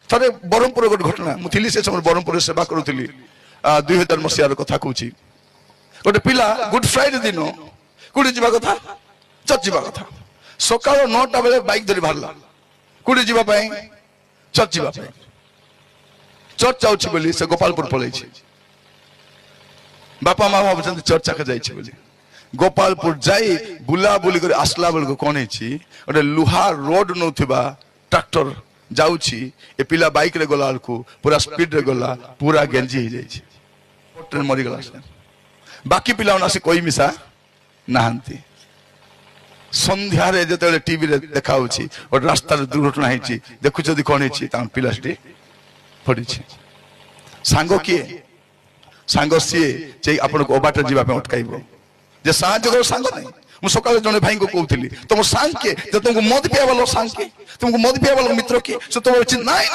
ଥରେ ବ୍ରହ୍ମପୁର ଗୋଟେ ଘଟଣା, ମୁଁ ଥିଲି ସେ ସମୟରେ ବ୍ରହ୍ମପୁରରେ ସେବା କରୁଥିଲି, 2000 ମସିହାର କଥା କହୁଛି। ଗୋଟେ ପିଲା ଗୁଡ ଫ୍ରାଇଡେ ଦିନ କୋଉଠି ଯିବା କଥା, ଚର୍ଚ୍ଚ ଯିବା କଥା। ସକାଳ 9ଟା ବେଳେ ବାଇକ୍ ଧରି ବାହାରିଲା, କୋଉଠି ଯିବା ପାଇଁ, ଚର୍ଚ୍ଚ ଯିବା ପାଇଁ। ଚର୍ଚ୍ଚ ଯାଉଛି ବୋଲି ସେ ଗୋପାଳପୁର ପଳେଇଛି। ବାପା ମା ଭାବୁଛନ୍ତି ଚର୍ଚ୍ଚ ଯାକେ ଯାଇଛି ବୋଲି। ଗୋପାଳପୁର ଯାଇ ବୁଲାବୁଲି କରି ଆସିଲା ବେଳକୁ କଣ ହେଇଛି, ଗୋଟେ ଲୁହା ରୋଡ ନଉଥିବା ଟ୍ରାକ୍ଟର ଯାଉଛି, ଏ ପିଲା ବାଇକ ରେ ଗଲା ବେଳକୁ ପୁରା ସ୍ପିଡ ରେ ଗଲା, ପୁରା ଗେଞ୍ଜି ହେଇଯାଇଛି, ମରିଗଲା। ବାକି ପିଲାମାନେ ଆସି କହି ମିଶା ନାହାନ୍ତି। ସନ୍ଧ୍ୟାରେ ଯେତେବେଳେ ଟିଭିରେ ଦେଖା ହଉଛି ଗୋଟେ ରାସ୍ତାରେ ଦୁର୍ଘଟଣା ହେଇଛି, ଦେଖୁଛନ୍ତି କଣ ହେଇଛି, ତାଙ୍କ ପିଲାଟି ପଡିଛି। ସାଙ୍ଗ କିଏ? ସାଙ୍ଗ ସିଏ ଯେ ଆପଣଙ୍କୁ ଅବାଟରେ ଯିବା ପାଇଁ ଅଟକାଇବ, ଯେ ସାହାଯ୍ୟ କର ସାଙ୍ଗ ନାହିଁ। ମୁଁ ସକାଳେ ଜଣେ ଭାଇଙ୍କୁ କହୁଥିଲି, ତମ ସାଙ୍ଗ କିଏ? ଯେ ତୁମକୁ ମଦ ପିଇବା ବାଲା ସାଙ୍ଗ କିଏ? ତୁମକୁ ମଦ ପିଇବା ବାଲା ମିତ୍ର କିଏ? ସେ ତୁମ ନାଇଁ